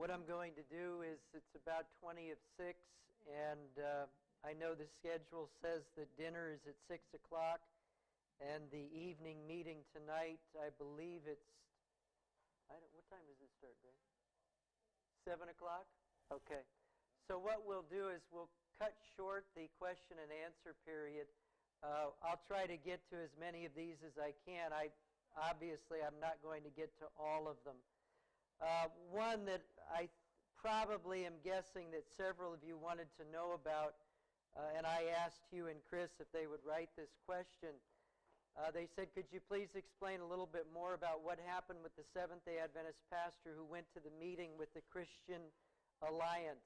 What I'm going to do is, it's about 20 of 6, and I know the schedule says that dinner is at 6 o'clock, and the evening meeting tonight, I believe it's, what time does it start, Greg? 7 o'clock? Okay. So what we'll do is we'll cut short the question and answer period. I'll try to get to as many of these as I can. Obviously, I'm not going to get to all of them. One that I probably am guessing that several of you wanted to know about, and I asked Hugh and Chris if they would write this question. They said, could you please explain a little bit more about what happened with the Seventh-day Adventist pastor who went to the meeting with the Christian Alliance?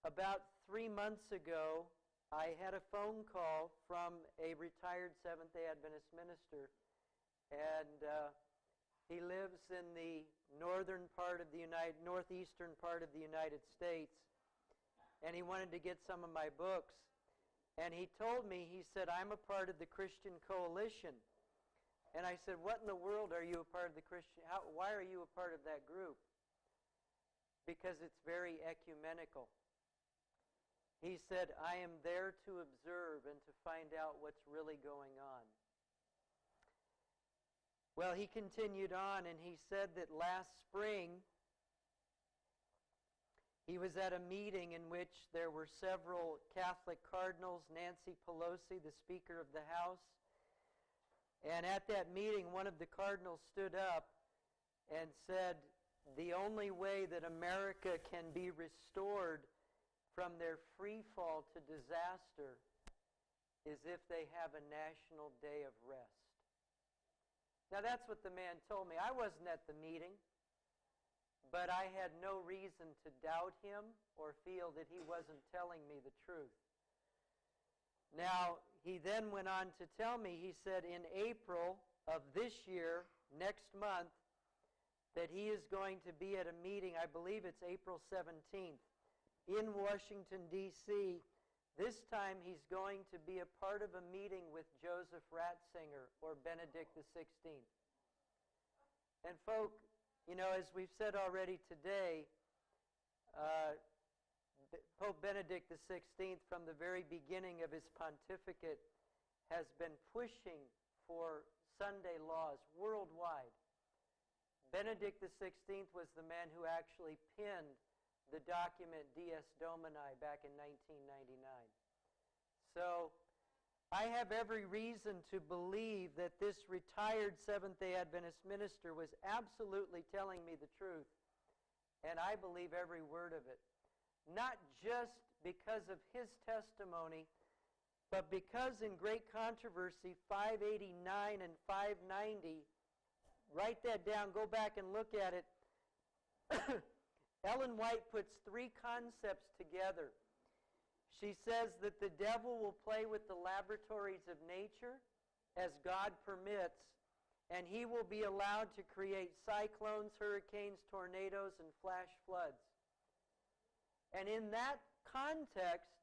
About 3 months ago, I had a phone call from a retired Seventh-day Adventist minister, and he lives in the northeastern part of the United States, and he wanted to get some of my books. And he told me, he said, I'm a part of the Christian Coalition. And I said, what in the world are you a part of the Christian? Why are you a part of that group? Because it's very ecumenical. He said, I am there to observe and to find out what's really going on. Well, he continued on, and he said that last spring he was at a meeting in which there were several Catholic cardinals, Nancy Pelosi, the Speaker of the House. And at that meeting, one of the cardinals stood up and said, the only way that America can be restored from their free fall to disaster is if they have a national day of rest. Now that's what the man told me. I wasn't at the meeting, but I had no reason to doubt him or feel that he wasn't telling me the truth. Now, he then went on to tell me, he said in April of this year, next month, that he is going to be at a meeting, I believe it's April 17th, in Washington, D.C. This time he's going to be a part of a meeting with Joseph Ratzinger or Benedict XVI. And folk, you know, as we've said already today, Pope Benedict XVI, from the very beginning of his pontificate, has been pushing for Sunday laws worldwide. Benedict XVI was the man who actually penned the document Dies Domini back in 1999. So I have every reason to believe that this retired Seventh-day Adventist minister was absolutely telling me the truth, and I believe every word of it. Not just because of his testimony, but because in Great Controversy 589 and 590, write that down, go back and look at it. Ellen White puts three concepts together. She says that the devil will play with the laboratories of nature as God permits, and he will be allowed to create cyclones, hurricanes, tornadoes, and flash floods. And in that context,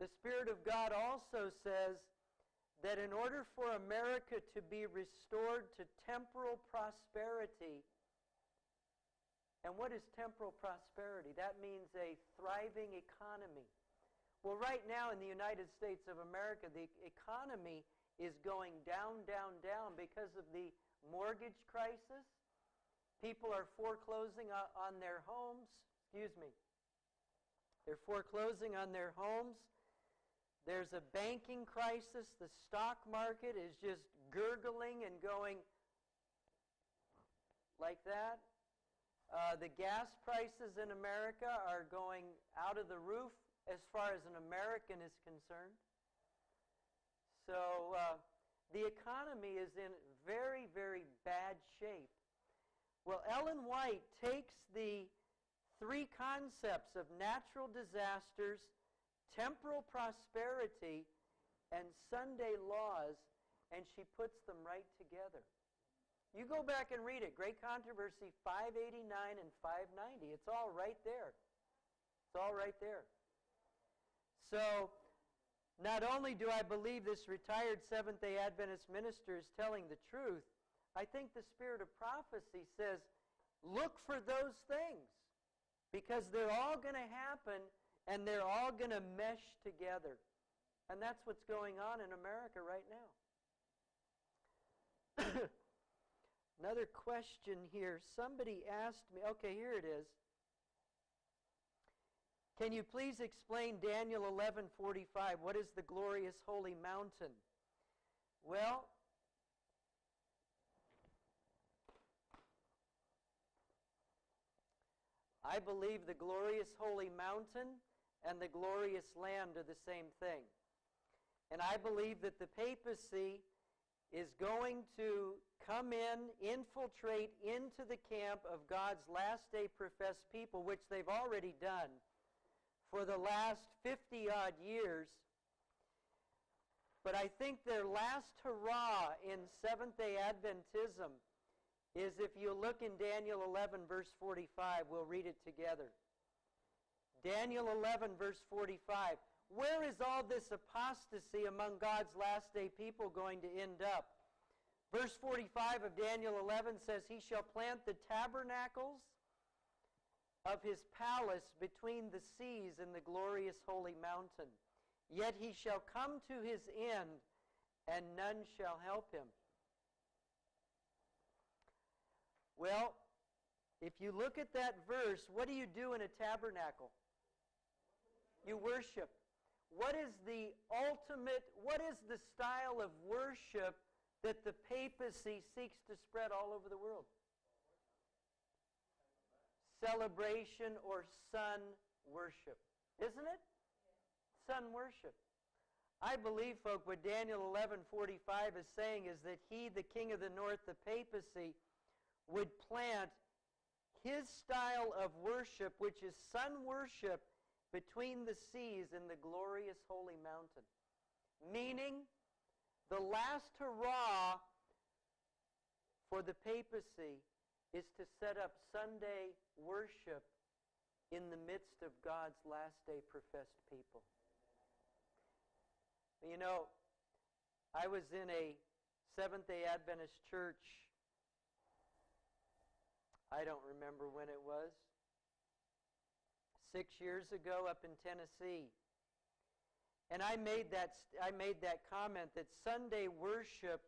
the Spirit of God also says that in order for America to be restored to temporal prosperity, and what is temporal prosperity? That means a thriving economy. Well, right now in the United States of America, the economy is going down, down, down because of the mortgage crisis. People are foreclosing on their homes. They're foreclosing on their homes. There's a banking crisis. The stock market is just gurgling and going like that. The gas prices in America are going out of the roof as far as an American is concerned. So the economy is in very, very bad shape. Well, Ellen White takes the three concepts of natural disasters, temporal prosperity, and Sunday laws, and she puts them right together. You go back and read it. Great Controversy 589 and 590. It's all right there. It's all right there. So, not only do I believe this retired Seventh-day Adventist minister is telling the truth, I think the spirit of prophecy says Look for those things because they're all going to happen and they're all going to mesh together. And that's what's going on in America right now. Another question here. Somebody asked me, okay, here it is. Can you please explain Daniel 11:45? What is the glorious holy mountain? Well, I believe the glorious holy mountain and the glorious land are the same thing. And I believe that the papacy is going to come in, infiltrate into the camp of God's last day professed people, which they've already done for the last 50-odd years. But I think their last hurrah in Seventh-day Adventism is, if you look in Daniel 11, verse 45, we'll read it together. Daniel 11, verse 45. Where is all this apostasy among God's last day people going to end up? Verse 45 of Daniel 11 says, He shall plant the tabernacles of His palace between the seas and the glorious holy mountain. Yet he shall come to his end, and none shall help him. Well, if you look at that verse, what do you do in a tabernacle? You worship. What is the style of worship that the papacy seeks to spread all over the world? Celebration or sun worship. Isn't it? Sun worship. I believe, folk, what Daniel 11:45 is saying is that he, the king of the north, the papacy, would plant his style of worship, which is sun worship, between the seas and the glorious holy mountain. Meaning, the last hurrah for the papacy is to set up Sunday worship in the midst of God's last day professed people. You know, I was in a Seventh-day Adventist church, I don't remember when it was, 6 years ago up in Tennessee. And I made that comment that Sunday worship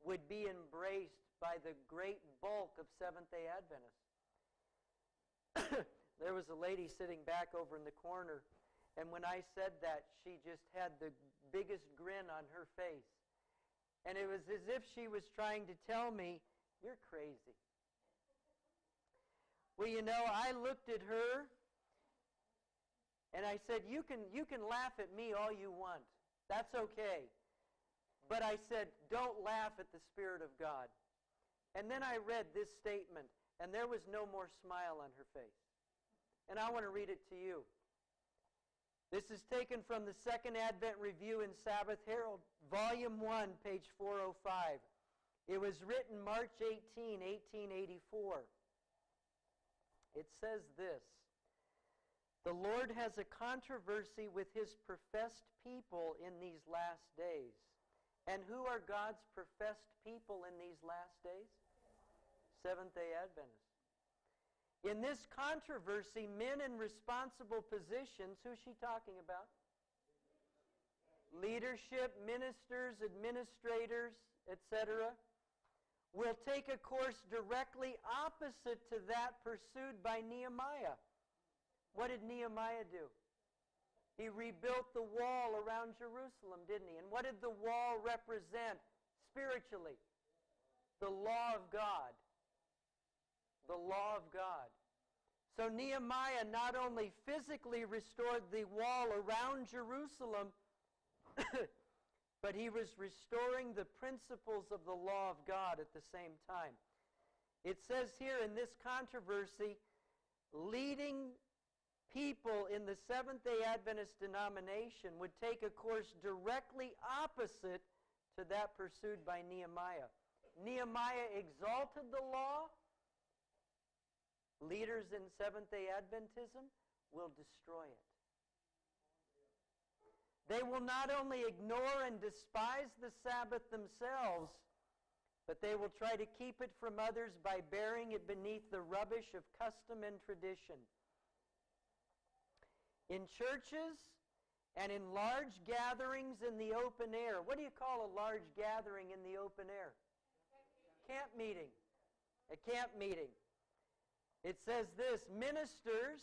would be embraced by the great bulk of Seventh-day Adventists. There was a lady sitting back over in the corner, and when I said that, she just had the biggest grin on her face. And it was as if she was trying to tell me, "You're crazy." Well, you know, I looked at her, and I said, you can laugh at me all you want. That's okay. But I said, don't laugh at the Spirit of God. And then I read this statement, and there was no more smile on her face. And I want to read it to you. This is taken from the Second Advent Review in Sabbath Herald, Volume 1, page 405. It was written March 18, 1884. It says this: "The Lord has a controversy with His professed people in these last days." And who are God's professed people in these last days? Seventh-day Adventists. In this controversy, men in responsible positions, who's she talking about? Leadership, ministers, administrators, etc., will take a course directly opposite to that pursued by Nehemiah. What did Nehemiah do? He rebuilt the wall around Jerusalem, didn't he? And what did the wall represent spiritually? The law of God. The law of God. So Nehemiah not only physically restored the wall around Jerusalem, but he was restoring the principles of the law of God at the same time. It says here in this controversy, leading people in the Seventh-day Adventist denomination would take a course directly opposite to that pursued by Nehemiah. Nehemiah exalted the law. Leaders in Seventh-day Adventism will destroy it. They will not only ignore and despise the Sabbath themselves, but they will try to keep it from others by burying it beneath the rubbish of custom and tradition. In churches and in large gatherings in the open air. What do you call a large gathering in the open air? Camp meeting. A camp meeting. It says this, ministers,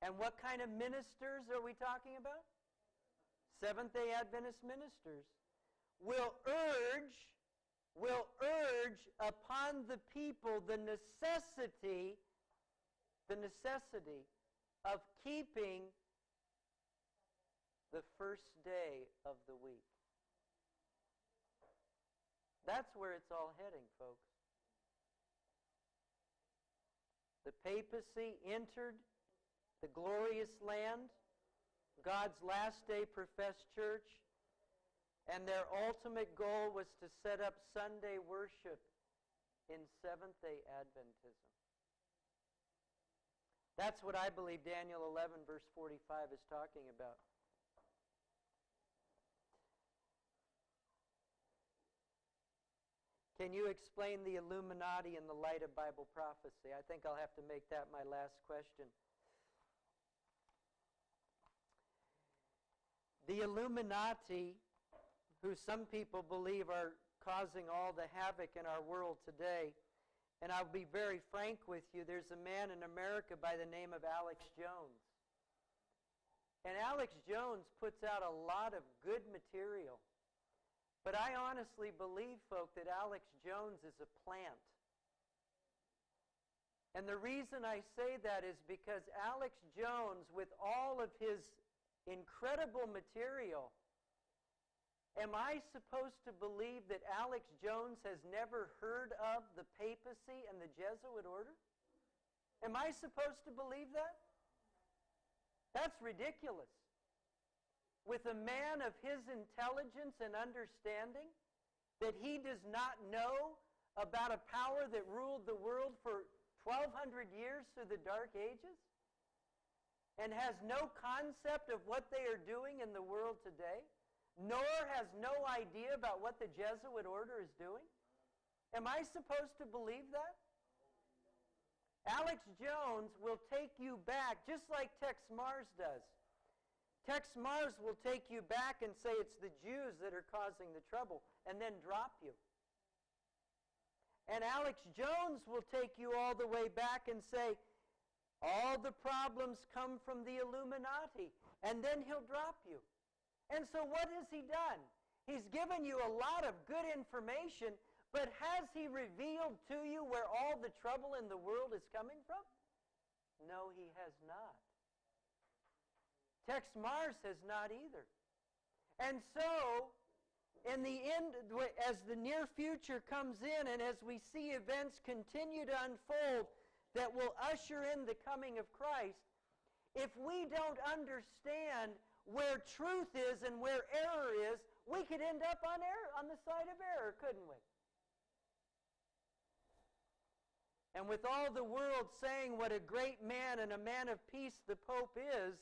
and what kind of ministers are we talking about? Seventh-day Adventist ministers will urge upon the people the necessity of keeping the first day of the week. That's where it's all heading, folks. The papacy entered the glorious land, God's last day professed church, and their ultimate goal was to set up Sunday worship in Seventh-day Adventism. That's what I believe Daniel 11, verse 45 is talking about. Can you explain the Illuminati in the light of Bible prophecy? I think I'll have to make that my last question. The Illuminati, who some people believe are causing all the havoc in our world today, and I'll be very frank with you, there's a man in America by the name of Alex Jones. And Alex Jones puts out a lot of good material. But I honestly believe, folk, that Alex Jones is a plant. And the reason I say that is because Alex Jones, with all of his incredible material, am I supposed to believe that Alex Jones has never heard of the papacy and the Jesuit order? Am I supposed to believe that? That's ridiculous. With a man of his intelligence and understanding, that he does not know about a power that ruled the world for 1,200 years through the Dark Ages, and has no concept of what they are doing in the world today, nor has no idea about what the Jesuit order is doing? Am I supposed to believe that? Alex Jones will take you back, just like Tex Mars does. Tex Mars will take you back and say it's the Jews that are causing the trouble, and then drop you. And Alex Jones will take you all the way back and say, all the problems come from the Illuminati, and then he'll drop you. And so what has he done? He's given you a lot of good information, but has he revealed to you where all the trouble in the world is coming from? No, he has not. Tex Mars has not either. And so, in the end, as the near future comes in and as we see events continue to unfold that will usher in the coming of Christ, if we don't understand where truth is and where error is, we could end up on the side of error, couldn't we? And with all the world saying what a great man and a man of peace the Pope is,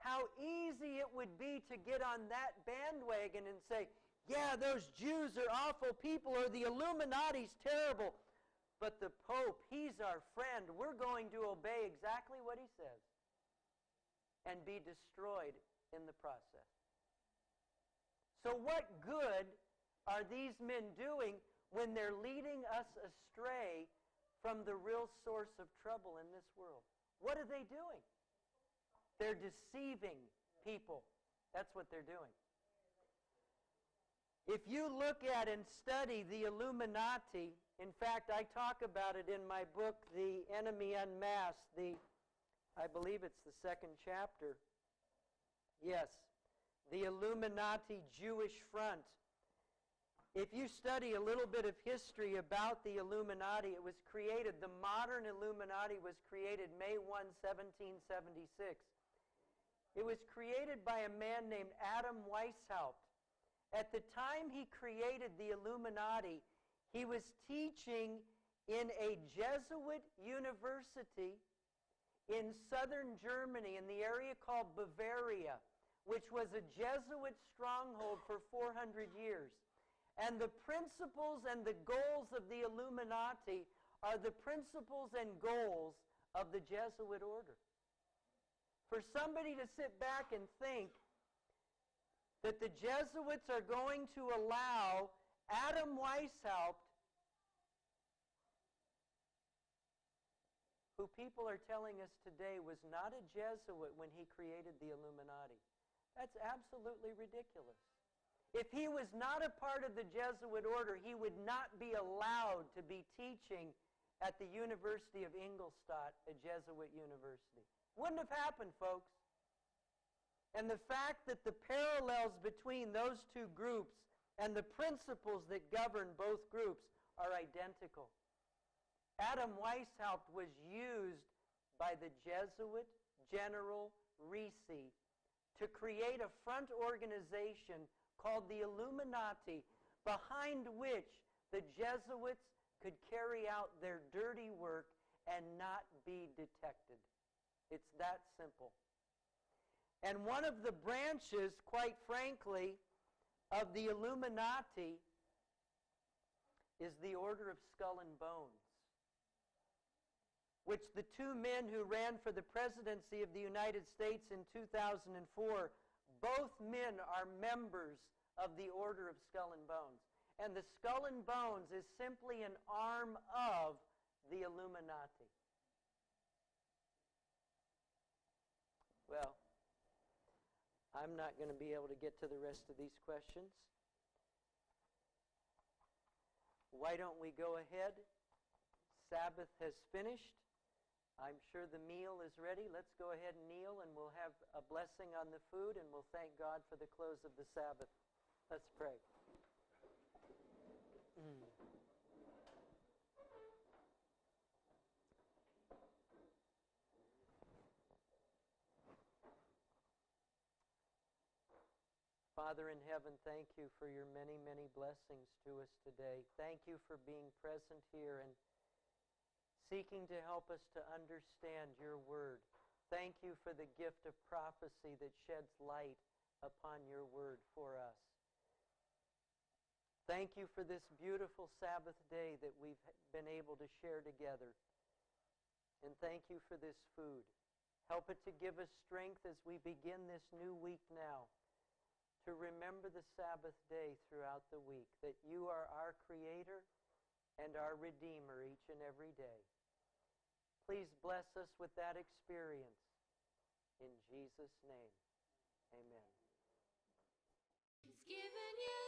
how easy it would be to get on that bandwagon and say, yeah, those Jews are awful people, or the Illuminati's terrible. But the Pope, he's our friend. We're going to obey exactly what he says and be destroyed in the process. So what good are these men doing when they're leading us astray from the real source of trouble in this world? What are they doing? They're deceiving people. That's what they're doing. If you look at and study the Illuminati, in fact, I talk about it in my book, The Enemy Unmasked, I believe it's the second chapter. Yes, the Illuminati Jewish Front. If you study a little bit of history about the Illuminati, it was created, the modern Illuminati was created May 1, 1776. It was created by a man named Adam Weishaupt. At the time he created the Illuminati, he was teaching in a Jesuit university in southern Germany, in the area called Bavaria, which was a Jesuit stronghold for 400 years. And the principles and the goals of the Illuminati are the principles and goals of the Jesuit order. For somebody to sit back and think that the Jesuits are going to allow Adam Weishaupt, who people are telling us today was not a Jesuit when he created the Illuminati. That's absolutely ridiculous. If he was not a part of the Jesuit order, he would not be allowed to be teaching at the University of Ingolstadt, a Jesuit university. Wouldn't have happened, folks. And the fact that the parallels between those two groups and the principles that govern both groups are identical. Adam Weishaupt was used by the Jesuit General Ricci to create a front organization called the Illuminati, behind which the Jesuits could carry out their dirty work and not be detected. It's that simple. And one of the branches, quite frankly, of the Illuminati is the Order of Skull and Bones, which the two men who ran for the presidency of the United States in 2004, both men are members of the Order of Skull and Bones. And the Skull and Bones is simply an arm of the Illuminati. Well, I'm not going to be able to get to the rest of these questions. Why don't we go ahead? Sabbath has finished. I'm sure the meal is ready. Let's go ahead and kneel, and we'll have a blessing on the food, and we'll thank God for the close of the Sabbath. Let's pray. Father in heaven, thank you for your many, many blessings to us today. Thank you for being present here and seeking to help us to understand your word. Thank you for the gift of prophecy that sheds light upon your word for us. Thank you for this beautiful Sabbath day that we've been able to share together. And thank you for this food. Help it to give us strength as we begin this new week now, to remember the Sabbath day throughout the week, that you are our Creator and our Redeemer each and every day. Please bless us with that experience. In Jesus' name, amen. It's given you